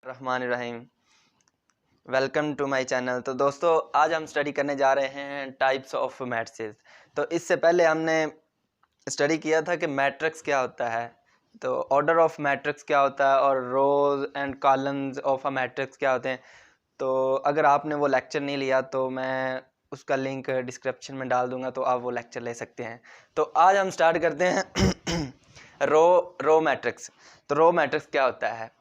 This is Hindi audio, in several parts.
रहमान रहीम। Welcome to my channel. तो दोस्तों, आज हम स्टडी करने जा रहे हैं टाइप्स ऑफ मैट्रिसेस। तो इससे पहले हमने स्टडी किया था कि मैट्रिक्स क्या होता है, तो ऑर्डर ऑफ मैट्रिक्स क्या होता है और rows and columns of a matrix क्या होते हैं। तो अगर आपने वो लेक्चर नहीं लिया तो मैं उसका लिंक डिस्क्रिप्शन में डाल दूंगा, तो आप वो लेक्चर ले सकते हैं। तो आज हम स्टार्ट करते हैं रो मैट्रिक्स। तो रो मैट्रिक्स क्या होता है?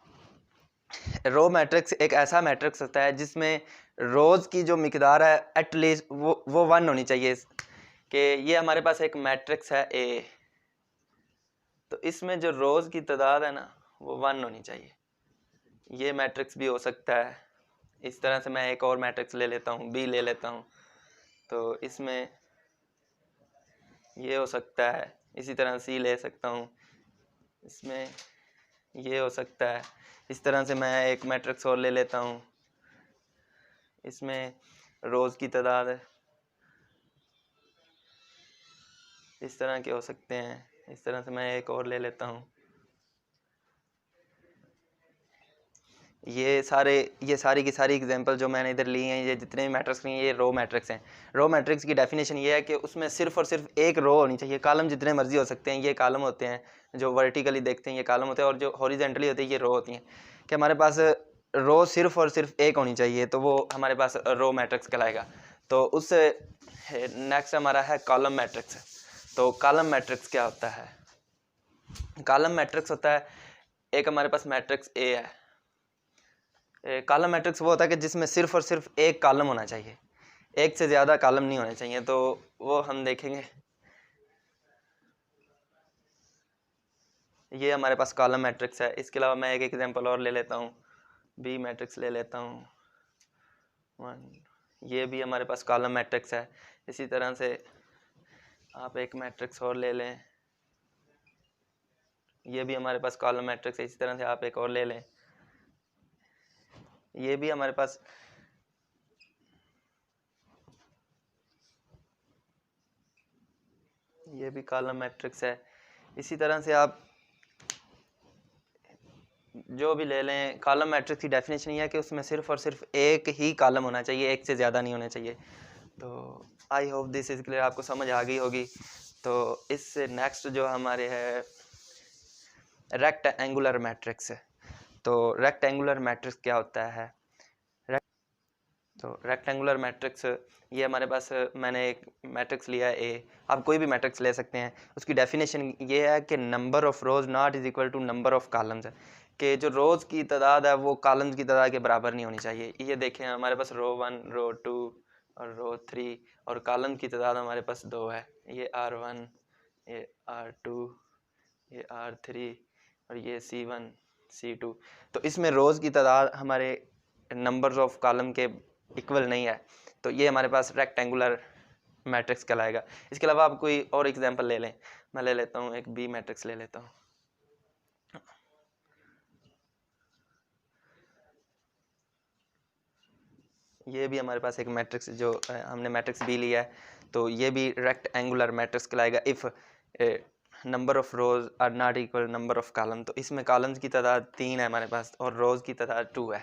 रो मैट्रिक्स एक ऐसा मैट्रिक्स होता है जिसमें रोज की जो मिकदार है एटलीस्ट वो 1 होनी चाहिए। कि ये हमारे पास एक मैट्रिक्स है ए, तो इसमें जो रोज की तादाद है ना वो 1 होनी चाहिए। ये मैट्रिक्स भी हो सकता है। इस तरह से मैं एक और मैट्रिक्स ले लेता हूँ, बी ले लेता हूँ, तो इसमें ये हो सकता है। इसी तरह सी ले सकता हूँ, इसमें ये हो सकता है। इस तरह से मैं एक मैट्रिक्स और ले लेता हूँ, इसमें रोज़ की तादाद है इस तरह के हो सकते हैं। इस तरह से मैं एक और ले लेता हूँ। ये सारी की सारी एग्जांपल जो मैंने इधर ली हैं, ये जितने भी मैट्रिक्स लिए हैं, ये रो मैट्रिक्स हैं। रो मैट्रिक्स की डेफिनेशन ये है कि उसमें सिर्फ और सिर्फ एक रो होनी चाहिए। कॉलम जितने मर्जी हो सकते हैं, ये कॉलम होते हैं। जो वर्टिकली देखते हैं ये कॉलम होते हैं, और जो हॉरिजेंटली होते हैं ये रो होती हैं। कि हमारे पास रो सिर्फ और सिर्फ एक होनी चाहिए, तो वो हमारे पास रो मैट्रिक्स कहलाएगा। तो उससे नेक्स्ट हमारा है कॉलम मैट्रिक्स। तो कॉलम मैट्रिक्स क्या होता है? कॉलम मैट्रिक्स होता है, एक हमारे पास मैट्रिक्स ए है। कॉलम मैट्रिक्स वो होता है कि जिसमें सिर्फ और सिर्फ एक कॉलम होना चाहिए, एक से ज़्यादा कॉलम नहीं होने चाहिए। तो वो हम देखेंगे। ये हमारे पास कॉलम मैट्रिक्स है। इसके अलावा मैं एक एग्जांपल और ले लेता हूँ, बी मैट्रिक्स ले लेता हूँ 1। ये भी हमारे पास कॉलम मैट्रिक्स है। इसी तरह से आप एक मैट्रिक्स और ले लें, ये भी हमारे पास कॉलम मैट्रिक्स है। इसी तरह से आप एक और ले लें, ये भी हमारे पास ये भी कॉलम मैट्रिक्स है। इसी तरह से आप जो भी ले लें, कॉलम मैट्रिक्स की डेफिनेशन ये है कि उसमें सिर्फ और सिर्फ एक ही कॉलम होना चाहिए, एक से ज़्यादा नहीं होने चाहिए। तो I hope this is clear, आपको समझ आ गई होगी। तो इससे नेक्स्ट जो हमारे है रेक्टेंगुलर मैट्रिक्स है। तो रेक्टेंगुलर मैट्रिक्स क्या होता है? तो रेक्टेंगुलर मैट्रिक्स ये हमारे पास, मैंने एक मैट्रिक्स लिया है ए, आप कोई भी मैट्रिक्स ले सकते हैं। उसकी डेफिनेशन ये है कि number of rows not is equal to number of columns है। कि जो रोज़ की तादाद है वो कॉलम्स की तादाद के बराबर नहीं होनी चाहिए। ये देखें, हमारे पास रो 1, रो 2 और रो 3, और कॉलम की तादाद हमारे पास 2 है। ये R1, ये R2, ये R3 और ये C1, C2। तो इसमें रोज़ की तादाद हमारे नंबर्स ऑफ कॉलम के इक्वल नहीं है, तो ये हमारे पास रेक्टेंगुलर मैट्रिक्स कहलाएगा। इसके अलावा आप कोई और एग्जांपल ले लें। मैं ले लेता हूँ एक बी मैट्रिक्स ले लेता हूँ। ये भी हमारे पास एक मैट्रिक्स, जो हमने मैट्रिक्स बी लिया है, तो ये भी रेक्टेंगुलर मैट्रिक्स कहलाएगा if number of rows are not equal number of column. तो इसमें कॉलम्स की तादाद 3 है हमारे पास और रोज़ की तादाद 2 है,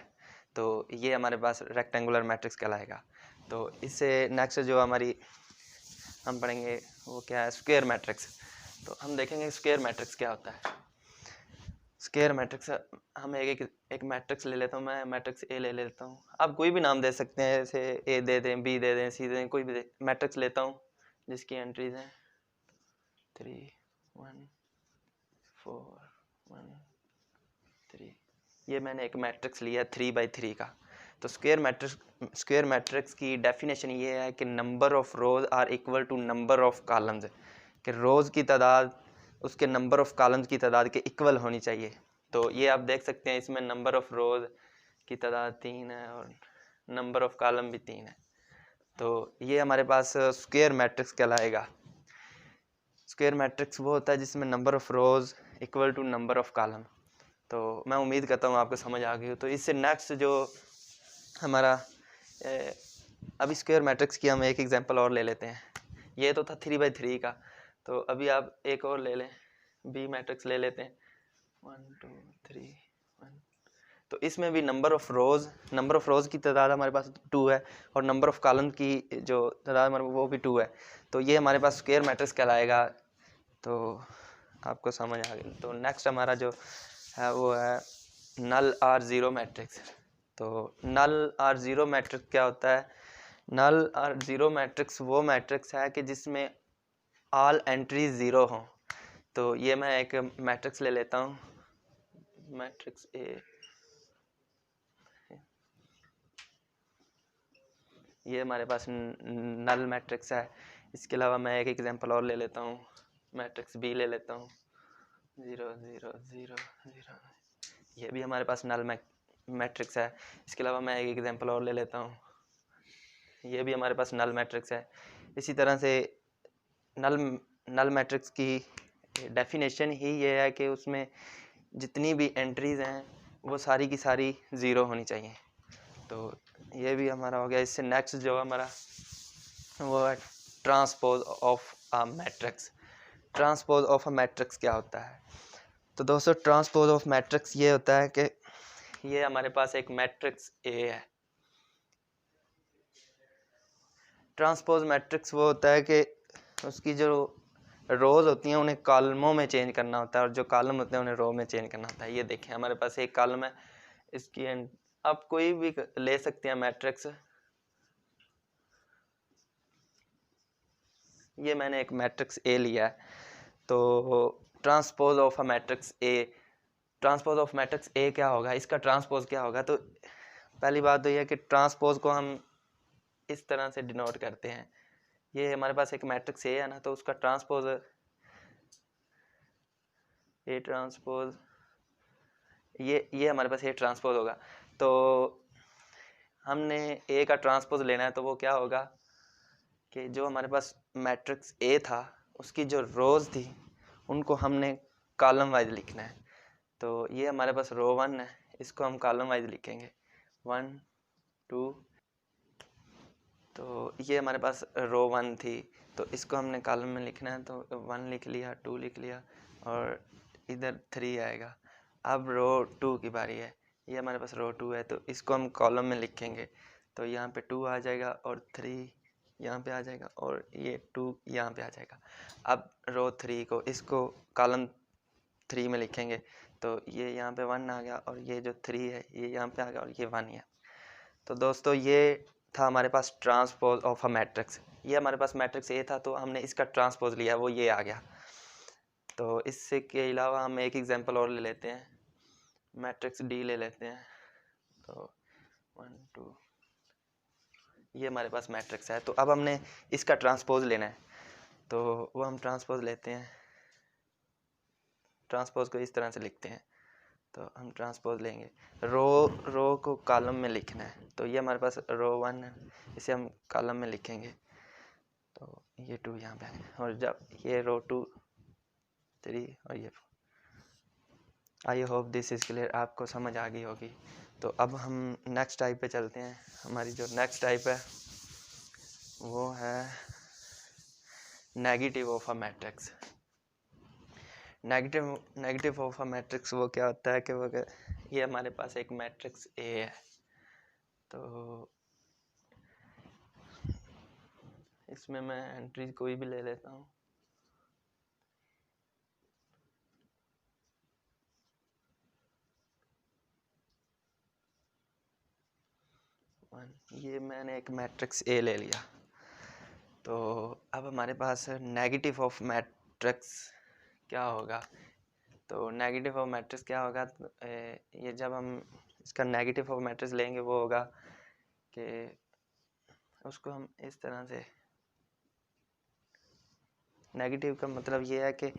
तो ये हमारे पास रेक्टेंगुलर मैट्रिक्स कहलाएगा। तो इससे नेक्स्ट जो हमारी हम पढ़ेंगे वो क्या है, स्क्वायर मैट्रिक्स। तो हम देखेंगे स्क्वायर मैट्रिक्स क्या होता है। स्क्वायर मैट्रिक्स, हम एक मैट्रिक्स ले लेता हूँ, मैं मैट्रिक्स ए ले लेता हूँ। आप कोई भी नाम दे सकते हैं, जैसे ए दे दें, बी दे दें, सी दे दें, कोई भी मैट्रिक्स लेता हूँ जिसकी एंट्रीज हैं 3 1 4 1 3। ये मैंने एक मैट्रिक्स लिया 3/3 का। तो स्क्वायर मैट्रिक्स की डेफिनेशन ये है कि number of rows are equal to number of columns, कि रोज़ की तादाद उसके नंबर ऑफ कॉलम्स की तादाद के इक्वल होनी चाहिए। तो ये आप देख सकते हैं, इसमें नंबर ऑफ रोज की तादाद 3 है और नंबर ऑफ कॉलम भी 3 है। तो ये हमारे पास स्क्वायर मैट्रिक्स कहलाएगा। स्क्वायर मैट्रिक्स वो होता है जिसमें number of rows equal to number of column. तो मैं उम्मीद करता हूँ आपको समझ आ गई हो। तो इससे नेक्स्ट जो हमारा अभी स्क्वायर मैट्रिक्स की हम एक एग्जांपल और ले लेते हैं। ये तो था 3/3 का, तो अभी आप एक और ले लें, बी मैट्रिक्स ले लेते हैं 1 2 3 1। तो इसमें भी नंबर ऑफ रोज़ की तादाद हमारे पास 2 है और नंबर ऑफ कॉलम की जो तादाद हमारे वो भी 2 है। तो ये हमारे पास स्क्वायर मैट्रिक्स कहलाएगा। तो आपको समझ आ गई। तो नेक्स्ट हमारा जो है वो है नल आर ज़ीरो मैट्रिक्स। तो नल आर ज़ीरो मैट्रिक्स क्या होता है? नल आर ज़ीरो मैट्रिक्स वो मैट्रिक्स है कि जिसमें ऑल एंट्रीज ज़ीरो हों। तो ये मैं एक मैट्रिक्स ले लेता हूँ, मैट्रिक्स ए। ये हमारे पास नल मैट्रिक्स है। इसके अलावा मैं एक एग्जांपल और ले लेता हूँ, मैट्रिक्स बी ले लेता हूँ, 0 0 0 0। ये भी हमारे पास नल मैट्रिक्स है। इसके अलावा मैं एक एग्जांपल और ले लेता हूँ, ये भी हमारे पास नल मैट्रिक्स है। इसी तरह से नल मैट्रिक्स की डेफिनेशन ही ये है कि उसमें जितनी भी एंट्रीज़ हैं वो सारी की सारी ज़ीरो होनी चाहिए। तो ये भी हमारा हो गया। इससे नेक्स्ट जो हमारा वो है transpose of a matrix. Transpose of a matrix क्या होता है? तो दोस्तों ट्रांसपोज ऑफ मैट्रिक्स ये होता है कि ये हमारे पास एक मैट्रिक्स ए है। ट्रांसपोज मैट्रिक्स वो होता है कि उसकी जो रोज़ होती हैं उन्हें कॉलमों में चेंज करना होता है और जो कॉलम होते हैं उन्हें रो में चेंज करना होता है। ये देखें हमारे पास एक कॉलम है, इसकी आप कोई भी ले सकते हैं मैट्रिक्स। ये मैंने एक मैट्रिक्स ए लिया है। तो transpose of a matrix A, transpose of matrix ए क्या होगा, इसका ट्रांसपोज क्या होगा? तो पहली बात तो यह है कि ट्रांसपोज को हम इस तरह से डिनोट करते हैं। ये हमारे पास एक मैट्रिक्स ए है ना, तो उसका ट्रांसपोज ए ट्रांसपोज ये हमारे पास ए ट्रांसपोज होगा। तो हमने ए का ट्रांसपोज लेना है तो वो क्या होगा कि जो हमारे पास मैट्रिक्स ए था उसकी जो रोज़ थी उनको हमने कॉलम वाइज लिखना है। तो ये हमारे पास रो 1 है, इसको हम कॉलम वाइज लिखेंगे 1 2। तो ये हमारे पास रो 1 थी तो इसको हमने कॉलम में लिखना है। तो 1 लिख लिया, 2 लिख लिया और इधर 3 आएगा। अब रो 2 की बारी है, ये हमारे पास रो 2 है तो इसको हम कॉलम में लिखेंगे। तो यहाँ पे 2 आ जाएगा और 3 यहाँ पे आ जाएगा और ये 2 यहाँ पे आ जाएगा। अब रो 3 को इसको कॉलम 3 में लिखेंगे। तो ये यहाँ पे 1 आ गया और ये जो 3 है ये यहाँ पे आ गया और ये 1 है। तो दोस्तों ये था हमारे पास ट्रांसपोज ऑफ अ मैट्रिक्स। ये हमारे पास मैट्रिक्स ए था तो हमने इसका ट्रांसपोज लिया, वो ये आ गया। तो इससे के अलावा हम एक एग्जांपल और ले लेते हैं, मैट्रिक्स डी ले लेते हैं। तो 1 2 ये हमारे पास मैट्रिक्स है। तो अब हमने इसका ट्रांसपोज लेना है तो वो हम ट्रांसपोज लेते हैं। ट्रांसपोज को इस तरह से लिखते हैं। तो हम ट्रांसपोज लेंगे, रो को कॉलम में लिखना है। तो ये हमारे पास रो 1 है, इसे हम कॉलम में लिखेंगे। तो ये 2 यहाँ पे आएगा और जब ये रो 2 3 और ये 4। I hope this is clear, आपको समझ आ गई होगी। तो अब हम नेक्स्ट टाइप पे चलते हैं। हमारी जो नेक्स्ट टाइप है वो है negative of a matrix. Negative of a matrix वो क्या होता है कि वो ये हमारे पास एक मैट्रिक्स ए है। तो इसमें मैं एंट्री कोई भी ले लेता हूँ। ये मैंने एक मैट्रिक्स ए ले लिया। तो अब हमारे पास नेगेटिव ऑफ मैट्रिक्स क्या होगा? तो नेगेटिव ऑफ मैट्रिक्स क्या होगा? ये जब हम इसका नेगेटिव ऑफ मैट्रिक्स लेंगे वो होगा कि उसको हम इस तरह से, नेगेटिव का मतलब ये है कि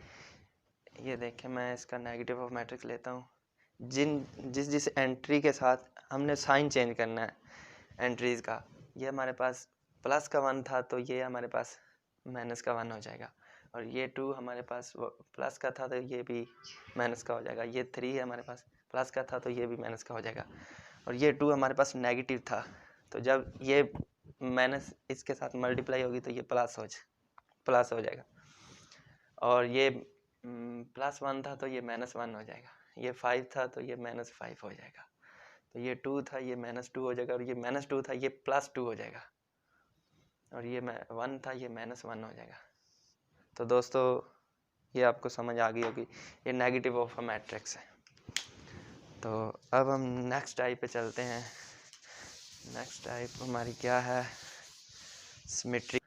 ये देखें मैं इसका नेगेटिव ऑफ मैट्रिक्स लेता हूँ, जिस एंट्री के साथ हमने साइन चेंज करना है एंट्रीज़ का। ये हमारे पास प्लस का 1 था तो ये हमारे पास माइनस का 1 हो जाएगा और ये 2 हमारे पास प्लस का था तो ये भी माइनस का हो जाएगा। ये 3 है हमारे पास प्लस का था तो ये भी माइनस का हो जाएगा और ये 2 हमारे पास नेगेटिव था तो जब ये माइनस इसके साथ मल्टीप्लाई होगी तो ये प्लस हो जाएगा और ये +1 था तो ये -1 हो जाएगा। ये 5 था तो ये -5 हो जाएगा। तो ये 2 था, ये -2 हो जाएगा, और ये -2 था, ये +2 हो जाएगा, और ये 1 था, ये -1 हो जाएगा। तो दोस्तों ये आपको समझ आ गई होगी, ये नेगेटिव ऑफ अ मैट्रिक्स है। तो अब हम नेक्स्ट टाइप पे चलते हैं। नेक्स्ट टाइप हमारी क्या है, सिमेट्री।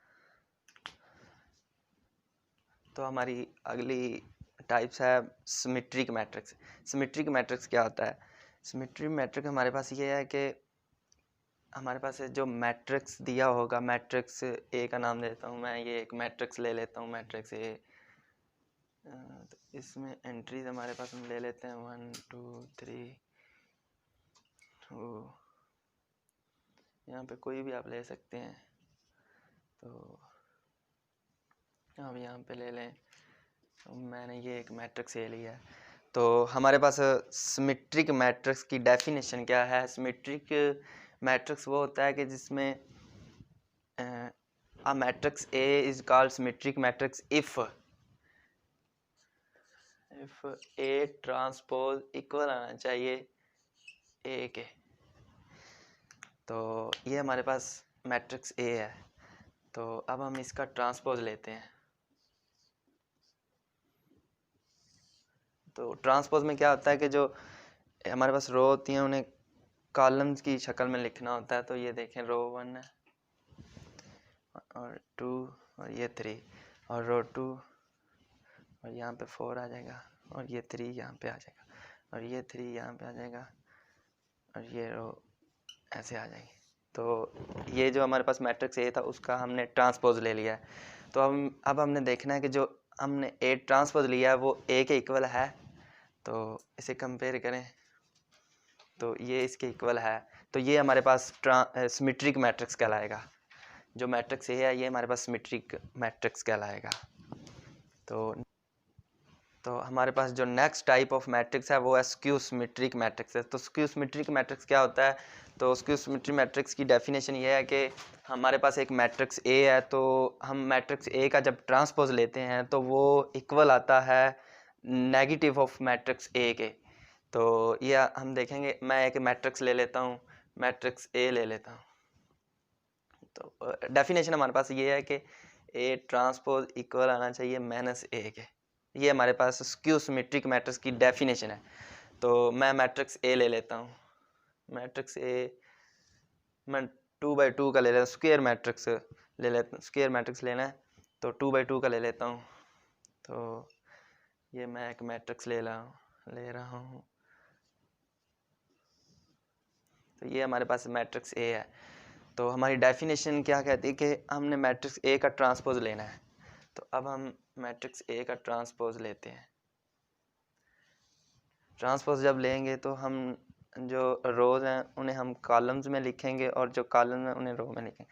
तो हमारी अगली टाइप्स है सिमेट्रिक मैट्रिक्स। सिमेट्रिक मैट्रिक्स क्या होता है? सिमेट्रिक मैट्रिक्स हमारे पास ये है कि हमारे पास जो मैट्रिक्स दिया होगा, मैट्रिक्स ए का नाम देता हूँ मैं, ये एक मैट्रिक्स ले लेता हूँ, मैट्रिक्स ए। तो इसमें एंट्रीज हमारे पास हम ले लेते हैं 1 2 3 2, यहाँ पे कोई भी आप ले सकते हैं। तो अब यहाँ पे ले लें, तो मैंने ये एक मैट्रिक्स ए लिया है। तो हमारे पास सिमेट्रिक मैट्रिक्स की डेफिनेशन क्या है? सिमेट्रिक मैट्रिक्स वो होता है कि जिसमें a matrix A is called symmetric matrix if A transpose equal आना चाहिए A के। तो ये हमारे पास मैट्रिक्स A है। तो अब हम इसका ट्रांसपोज लेते हैं। तो ट्रांसपोज में क्या होता है कि जो हमारे पास रो होती हैं उन्हें कॉलम्स की शक्ल में लिखना होता है। तो ये देखें, रो 1 है और 2 और ये 3, और रो 2 और यहाँ पे 4 आ जाएगा, और ये 3 यहाँ पे आ जाएगा, और ये 3 यहाँ पे आ जाएगा, और ये रो ऐसे आ जाएगी। तो ये जो हमारे पास मैट्रिक्स ए था उसका हमने ट्रांसपोज ले लिया है। तो अब हमने देखना है कि जो हमने ए ट्रांसपोज लिया है वो ए के इक्वल है। तो इसे कंपेयर करें तो ये इसके इक्वल है। तो ये हमारे पास सिमेट्रिक मैट्रिक्स कहलाएगा। जो मैट्रिक्स ए है ये हमारे पास सिमेट्रिक मैट्रिक्स कहलाएगा। तो हमारे पास जो नेक्स्ट टाइप ऑफ मैट्रिक्स है वो है स्क्यू सिमेट्रिक मैट्रिक्स है। तो स्क्यू सिमेट्रिक मैट्रिक्स क्या होता है? तो स्क्यू सिमेट्रिक मैट्रिक्स की डेफिनेशन ये है कि हमारे पास एक मैट्रिक्स ए है, तो हम मैट्रिक्स ए का जब ट्रांसपोज लेते हैं तो वो इक्वल आता है नेगेटिव ऑफ मैट्रिक्स ए के। तो ये हम देखेंगे, मैं एक मैट्रिक्स ले लेता हूँ, मैट्रिक्स ए ले लेता हूँ। तो डेफिनेशन हमारे पास ये है कि ए ट्रांसपोज इक्वल आना चाहिए -a के। ये हमारे पास स्क्यू सिमेट्रिक मैट्रिक्स की डेफिनेशन है। तो मैं मैट्रिक्स ए ले लेता हूँ। मैट्रिक्स ए मैं 2x2 का ले लेता हूँ, स्क्वायर मैट्रिक्स ले लेता हूँ, स्क्वायर मैट्रिक्स लेना है तो 2x2 का ले लेता हूँ। तो ये मैं एक मैट्रिक्स ले रहा हूँ। तो ये हमारे पास मैट्रिक्स ए है। तो हमारी डेफिनेशन क्या कहती है कि हमने मैट्रिक्स ए का ट्रांसपोज लेना है। तो अब हम मैट्रिक्स ए का ट्रांसपोज लेते हैं। ट्रांसपोज जब लेंगे तो हम जो रोज हैं उन्हें हम कॉलम्स में लिखेंगे और जो कॉलम हैं उन्हें रो में लिखेंगे।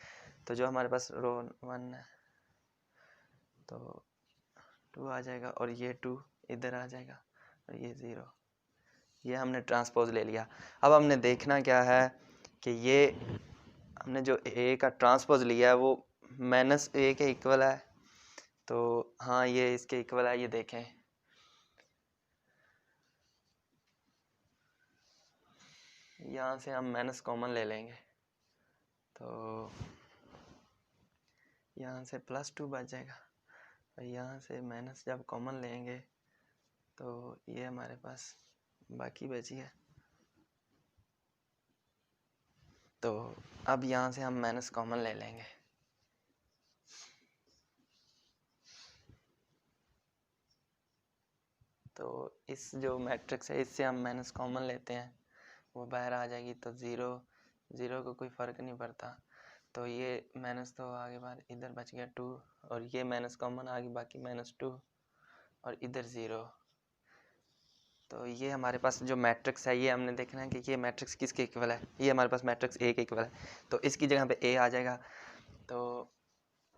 तो जो हमारे पास रो 1 है तो 2 आ जाएगा, और ये 2 इधर आ जाएगा, और ये 0। ये हमने ट्रांसपोज ले लिया। अब हमने देखना क्या है कि ये हमने जो ए का ट्रांसपोज लिया है वो -a के इक्वल है। तो हाँ, ये इसके इक्वल है। ये देखें, यहाँ से हम माइनस कॉमन ले लेंगे तो यहाँ से +2 बच जाएगा, और यहाँ से माइनस जब कॉमन लेंगे तो ये हमारे पास बाकी बची है। तो अब यहाँ से हम माइनस कॉमन ले लेंगे। तो इस जो मैट्रिक्स है इससे हम माइनस कॉमन लेते हैं, वो बाहर आ जाएगी। तो 0 को कोई फ़र्क नहीं पड़ता। तो ये माइनस तो आगे बाद इधर बच गया 2, और ये माइनस कॉमन आ गई, बाकी -2 और इधर 0। तो ये हमारे पास जो मैट्रिक्स है ये हमने देखना है कि ये मैट्रिक्स किसके इक्वल है। ये हमारे पास मैट्रिक्स ए के इक्वल है। तो इसकी जगह पे ए आ जाएगा। तो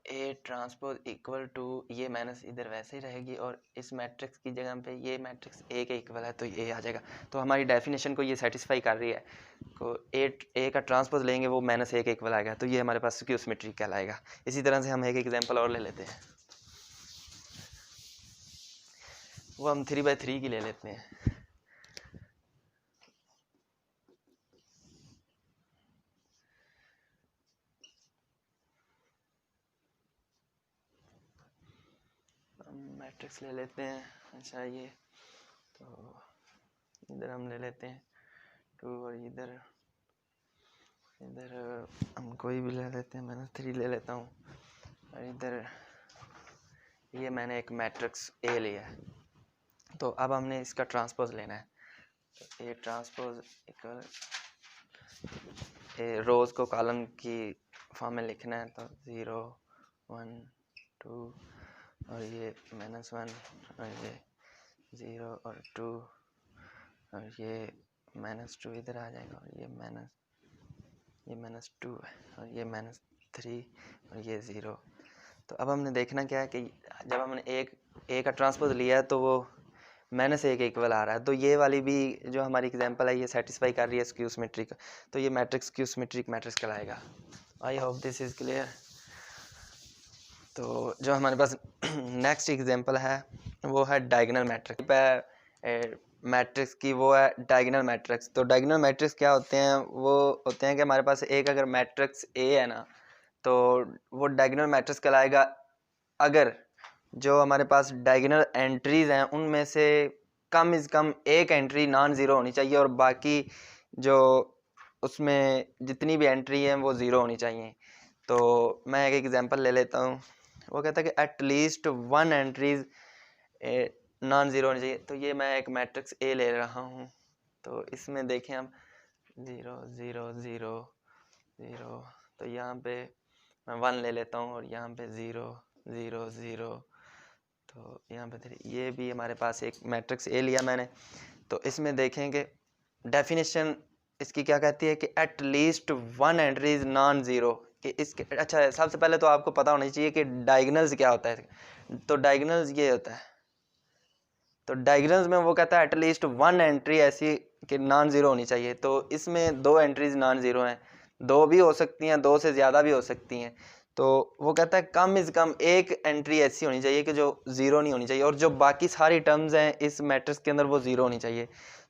ए ट्रांसपोज इक्वल टू, ये माइनस इधर वैसे ही रहेगी, और इस मैट्रिक्स की जगह पे ये मैट्रिक्स ए के इक्वल है तो ये आ जाएगा। तो हमारी डेफिनेशन को ये सेटिस्फाई कर रही है। तो ए का ट्रांसपोज लेंगे वो -a के इक्वल आएगा। तो ये हमारे पास स्क्यू सिमेट्रिक कहलाएगा। इसी तरह से हम एक एग्जांपल और ले लेते हैं। वो हम 3x3 की ले लेते हैं। मैट्रिक्स ले लेते हैं। अच्छा ये तो इधर हम ले लेते हैं 2 और इधर हम कोई भी ले लेते हैं, मैंने 3 ले लेता हूँ। और इधर ये मैंने एक मैट्रिक्स ए लिया है। तो अब हमने इसका ट्रांसपोज लेना है। तो ए ट्रांसपोज इक्वल रोज़ को कॉलम की फॉर्म में लिखना है। तो 0 1 2 और ये -1 और ये 0 और 2 और ये -2 इधर आ जाएगा और ये -2 और ये -3 और ये 0। तो अब हमने देखना क्या है कि जब हमने ए का ट्रांसपोज लिया है तो वो -1 के इक्वल आ रहा है। तो ये वाली भी जो हमारी एग्जांपल है ये सेटिस्फाई कर रही है स्क्यू सिमेट्रिक, तो ये मैट्रिक्स स्क्यू सिमेट्रिक मैट्रिक्स कहलाएगा। I hope this is clear. तो जो हमारे पास नेक्स्ट एग्जांपल है वो है डायगोनल मैट्रिक्स। मैट्रिक्स की वो है डायगोनल मैट्रिक्स। तो डायगोनल मैट्रिक्स क्या होते हैं? वो होते हैं कि हमारे पास एक अगर मैट्रिक्स ए है ना, तो वो डायगोनल मैट्रिक्स कहलाएगा अगर जो हमारे पास डायगोनल एंट्रीज हैं उनमें से कम से कम एक एंट्री नॉन ज़ीरो होनी चाहिए और बाकी जो उसमें जितनी भी एंट्री हैं वो ज़ीरो होनी चाहिए। तो मैं एक एग्जांपल ले लेता हूँ। वो कहता है कि at least 1 entries non zero होनी चाहिए। तो ये मैं एक मैट्रिक्स ए ले रहा हूँ। तो इसमें देखें हम 0 0 0 0, तो यहाँ पे मैं 1 ले लेता हूँ और यहाँ पे 0 0 0, तो यहाँ पे 3। ये भी हमारे पास एक मैट्रिक्स ए लिया मैंने। तो इसमें देखेंगे डेफिनेशन इसकी क्या कहती है कि at least 1 entry is non zero. कि इसके अच्छा सबसे पहले तो आपको पता होना चाहिए कि डायगोनल्स क्या होता है। तो डायगोनल्स ये होता है, तो डायगोनल्स में वो कहता है एटलीस्ट 1 एंट्री ऐसी कि नॉन ज़ीरो होनी चाहिए। तो इसमें 2 एंट्रीज नॉन ज़ीरो हैं, 2 भी हो सकती हैं, 2 से ज़्यादा भी हो सकती हैं। तो वो कहता है कम से कम एक एंट्री ऐसी होनी चाहिए कि जो ज़ीरो नहीं होनी चाहिए और जो बाकी सारी टर्म्स हैं इस मैट्रिक्स के अंदर वो ज़ीरो होनी चाहिए।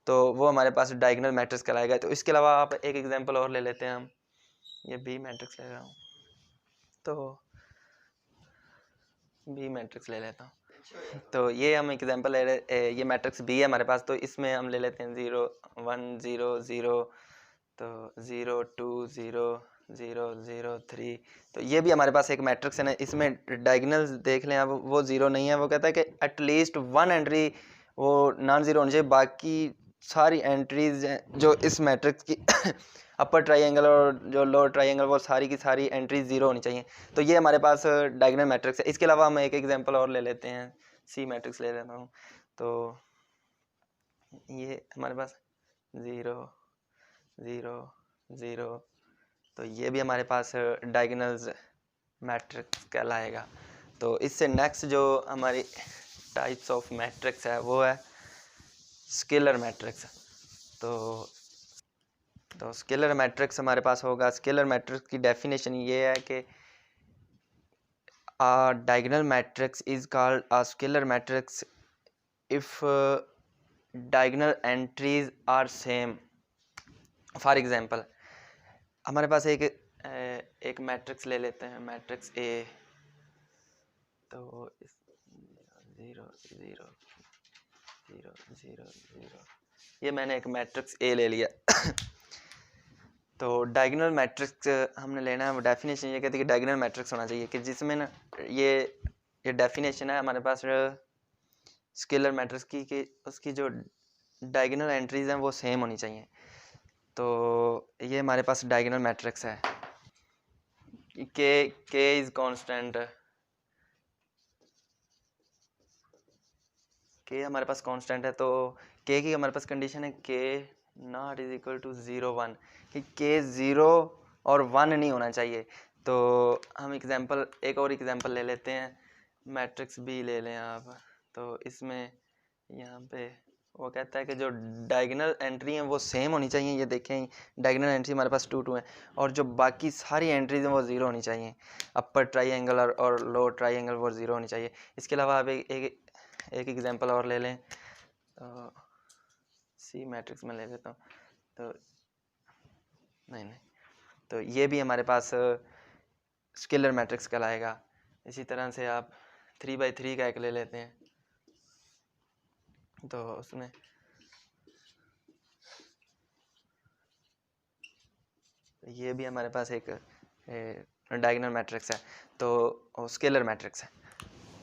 तो वो हमारे पास डायगोनल मैट्रिक्स कहलाएगा। तो इसके अलावा आप एक एग्जांपल और ले लेते हैं। हम ये बी मैट्रिक्स ले रहा हूँ, तो बी मैट्रिक्स ले लेता हूँ। तो ये हम एग्जांपल ले रहे, ये मैट्रिक्स बी है हमारे पास। तो इसमें हम ले लेते हैं 0 1 0 0, तो 0 2 0 0 0 3। तो ये भी हमारे पास एक मैट्रिक्स है ना। इसमें डायगोनल्स देख लें, अब वो ज़ीरो नहीं है। वो कहता है कि एटलीस्ट 1 एंट्री वो नॉन ज़ीरो होनी चाहिए, बाकी सारी एंट्रीज जो इस मैट्रिक्स की अपर ट्राइंगल और जो लोअर ट्राइंगल वो सारी की सारी एंट्रीज ज़ीरो होनी चाहिए। तो ये हमारे पास डायगोनल मैट्रिक्स है। इसके अलावा हम एक एग्जांपल और ले लेते हैं, सी मैट्रिक्स ले लेता हूँ। तो ये हमारे पास 0 0 0, तो ये भी हमारे पास डायगोनल्स मैट्रिक्स कहलाएगा। तो इससे नेक्स्ट जो हमारी टाइप्स ऑफ मैट्रिक्स है वो है स्केलर मैट्रिक्स। तो स्केलर मैट्रिक्स हमारे पास होगा। स्केलर मैट्रिक्स की डेफिनेशन ये है कि a diagonal matrix is called a scalar matrix if diagonal entries are same. For example हमारे पास एक मैट्रिक्स ले लेते हैं, मैट्रिक्स ए। तो 0 0 0 0 0, ये मैंने एक मैट्रिक्स ए ले लिया। तो डायगोनल मैट्रिक्स हमने लेना है। वो डेफिनेशन ये कहती है कि डायगोनल मैट्रिक्स होना चाहिए कि जिसमें ना ये डेफिनेशन है हमारे पास स्केलर मैट्रिक्स की कि उसकी जो डायगोनल एंट्रीज हैं वो सेम होनी चाहिए। तो ये हमारे पास डायगोनल मैट्रिक्स है। के इज कांस्टेंट, के हमारे पास कांस्टेंट है। तो के की हमारे पास कंडीशन है के नॉट इज इक्वल टू 0 1, कि के 0 और 1 नहीं होना चाहिए। तो हम एक और एग्जांपल ले लेते हैं, मैट्रिक्स बी ले लें आप। तो इसमें यहाँ पे वो कहता है कि जो डायगोनल एंट्री हैं वो सेम होनी चाहिए। ये देखें डायगोनल एंट्री हमारे पास 2 2 है और जो बाकी सारी एंट्रीज हैं वो 0 होनी चाहिए। अपर ट्राइंगल और लोअर ट्राइंगल वो 0 होनी चाहिए। इसके अलावा आप एक एग्जांपल और ले लें। तो सी मैट्रिक्स में ले लेता हूँ। तो नहीं, तो ये भी हमारे पास स्केलर मैट्रिक्स कहलाएगा। इसी तरह से आप 3 by 3 का एक ले लेते हैं। तो उसमें ये भी हमारे पास एक डायगोनल मैट्रिक्स है, तो स्केलर मैट्रिक्स है।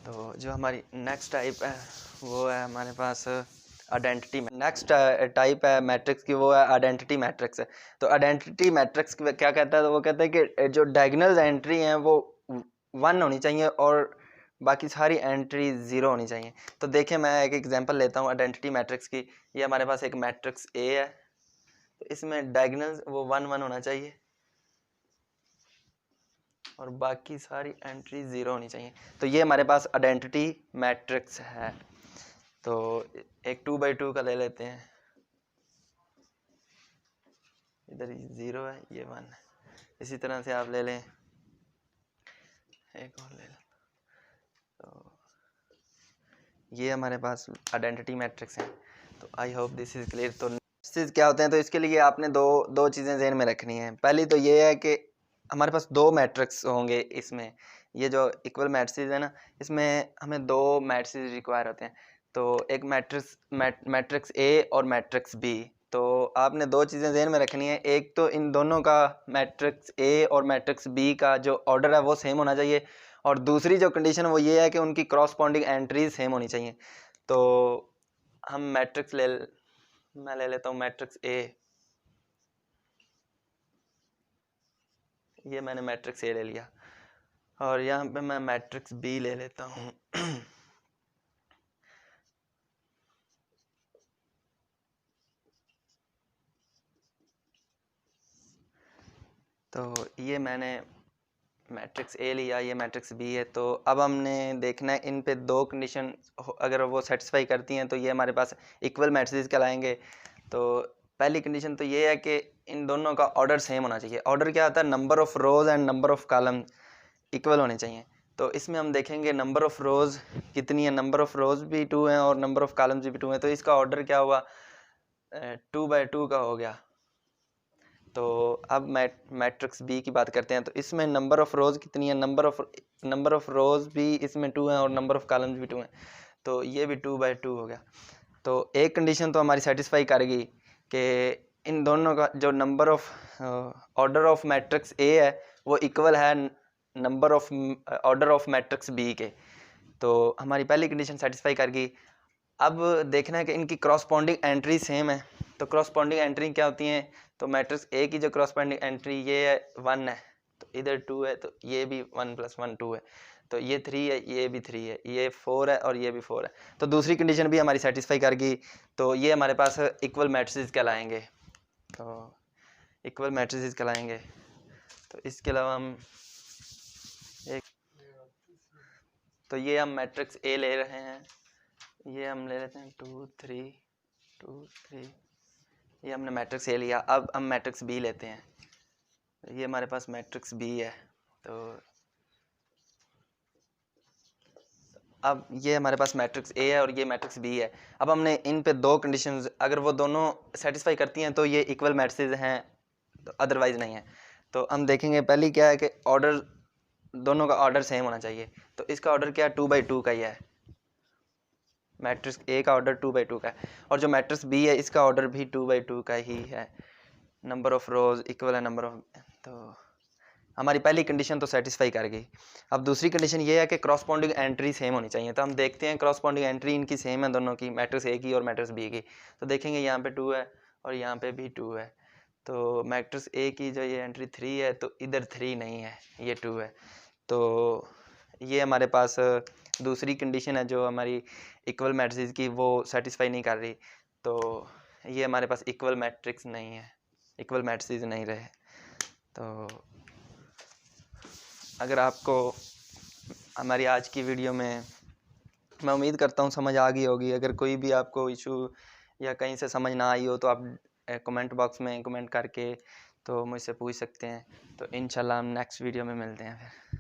तो जो हमारी नेक्स्ट टाइप है वो है हमारे पास आइडेंटिटी। नेक्स्ट टाइप है मैट्रिक्स की, वो है आइडेंटिटी मैट्रिक्स है। तो आइडेंटिटी मैट्रिक्स क्या कहता है, तो वो कहता है कि जो डायगोनल एंट्री हैं वो 1 होनी चाहिए और बाकी सारी एंट्री 0 होनी चाहिए। तो देखिए मैं एक एग्जांपल लेता हूँ आइडेंटिटी मैट्रिक्स की। ये हमारे पास एक मैट्रिक्स ए है, तो इसमें डायगोनल वो 1 1 होना चाहिए और बाकी सारी एंट्री 0 होनी चाहिए। तो ये हमारे पास आइडेंटिटी मैट्रिक्स है। तो एक 2x2 का ले लेते हैं, इधर 0 है, ये 1 है। इसी तरह से आप ले लें, एक और ले लें। तो ये हमारे पास आइडेंटिटी मैट्रिक्स है। तो I hope this is clear. तो मैट्रिक्स क्या होते हैं, तो इसके लिए आपने दो चीज़ें ज़हन में रखनी है। पहली तो ये है कि हमारे पास 2 मैट्रिक्स होंगे इसमें। ये जो इक्वल मैट्रिक्स है ना, इसमें हमें 2 मैट्रिक्स रिक्वायर होते हैं। तो एक मैट्रिक्स ए और मैट्रिक्स बी। तो आपने 2 चीज़ें ज़हन में रखनी है। एक तो इन दोनों का मैट्रिक्स ए और मैट्रिक्स बी का जो ऑर्डर है वो सेम होना चाहिए, और दूसरी जो कंडीशन वो ये है कि उनकी क्रॉसपॉन्डिंग एंट्रीज सेम होनी चाहिए। तो हम मैं ले लेता हूँ मैट्रिक्स ए। ये मैंने मैट्रिक्स ए ले लिया, और यहाँ पे मैं मैट्रिक्स बी ले लेता हूँ। तो ये मैंने मैट्रिक्स ए लिया, ये मैट्रिक्स बी है। तो अब हमने देखना है इन पे 2 कंडीशन अगर वो सेटिस्फाई करती हैं तो ये हमारे पास इक्वल मैट्रिक्स कहलाएंगे। तो पहली कंडीशन तो ये है कि इन दोनों का ऑर्डर सेम होना चाहिए। ऑर्डर क्या होता है, number of rose and number of column equal होने चाहिए। तो इसमें हम देखेंगे नंबर ऑफ रोज कितनी है, नंबर ऑफ रोज भी 2 हैं और नंबर ऑफ कॉलम्स भी 2 हैं। तो इसका ऑर्डर क्या हुआ, 2x2 का हो गया। तो अब मैट्रिक्स बी की बात करते हैं। तो इसमें नंबर ऑफ रोज कितनी है, नंबर ऑफ रोज भी इसमें 2 हैं और नंबर ऑफ कॉलम्स भी 2 हैं। तो ये भी 2x2 हो गया। तो एक कंडीशन तो हमारी सेटिस्फाई करेगी कि इन दोनों का जो number of order of matrix A है वो इक्वल है number of order of matrix B के। तो हमारी पहली कंडीशन सेटिस्फाई कर गई। अब देखना है कि इनकी क्रॉसपॉन्डिंग एंट्री सेम है। तो क्रॉसपॉन्डिंग एंट्री क्या होती हैं, तो मैट्रिक्स ए की जो क्रॉसपॉन्डिंग एंट्री ये है 1 है, तो इधर 2 है, तो ये भी 1 + 1 2 है। तो ये 3 है, ये भी 3 है, ये 4 है और ये भी 4 है। तो दूसरी कंडीशन भी हमारी सेटिस्फाई कर गई। तो ये हमारे पास इक्वल मैट्रिक्स कहलाएंगे। तो इक्वल मैट्रिक्स कहलाएंगे। तो इसके अलावा हम तो ये हम मैट्रिक्स ए ले रहे हैं, ये हम ले लेते हैं 2 3 2 3। ये हमने मैट्रिक्स ए लिया। अब हम मैट्रिक्स बी लेते हैं। ये हमारे पास मैट्रिक्स बी है। तो अब ये हमारे पास मैट्रिक्स ए है और ये मैट्रिक्स बी है। अब हमने इन पे 2 कंडीशंस, अगर वो दोनों सेटिस्फाई करती हैं तो ये इक्वल मैट्रिक्स हैं, तो अदरवाइज नहीं है। तो हम देखेंगे पहली क्या है कि ऑर्डर, दोनों का ऑर्डर सेम होना चाहिए। तो इसका ऑर्डर क्या है, 2x2 का ही है। मैट्रिक्स ए का ऑर्डर 2x2 का है, और जो मैट्रिक्स बी है इसका ऑर्डर भी 2x2 का ही है। नंबर ऑफ रोज इक्वल है नंबर ऑफ। तो हमारी पहली कंडीशन तो सेटिस्फाई कर गई। अब दूसरी कंडीशन ये है कि क्रॉसपॉन्डिंग एंट्री सेम होनी चाहिए। तो हम देखते हैं क्रॉसपॉन्डिंग एंट्री इनकी सेम है दोनों की, मैट्रिक्स ए की और मैट्रिक्स बी की। तो देखेंगे यहाँ पे 2 है और यहाँ पे भी 2 है। तो मैट्रिक्स ए की जो ये एंट्री 3 है, तो इधर 3 नहीं है, ये 2 है। तो ये हमारे पास दूसरी कंडीशन है जो हमारी इक्वल मैट्रिक्स की, वो सेटिस्फाई नहीं कर रही। तो ये हमारे पास इक्वल मैट्रिक्स नहीं है, इक्वल मैट्रिक्स नहीं रहे। तो अगर आपको हमारी आज की वीडियो में, मैं उम्मीद करता हूँ समझ आ गई होगी। अगर कोई भी आपको इशू या कहीं से समझ ना आई हो तो आप कमेंट बॉक्स में कमेंट करके तो मुझसे पूछ सकते हैं। तो इंशाल्लाह हम नेक्स्ट वीडियो में मिलते हैं फिर।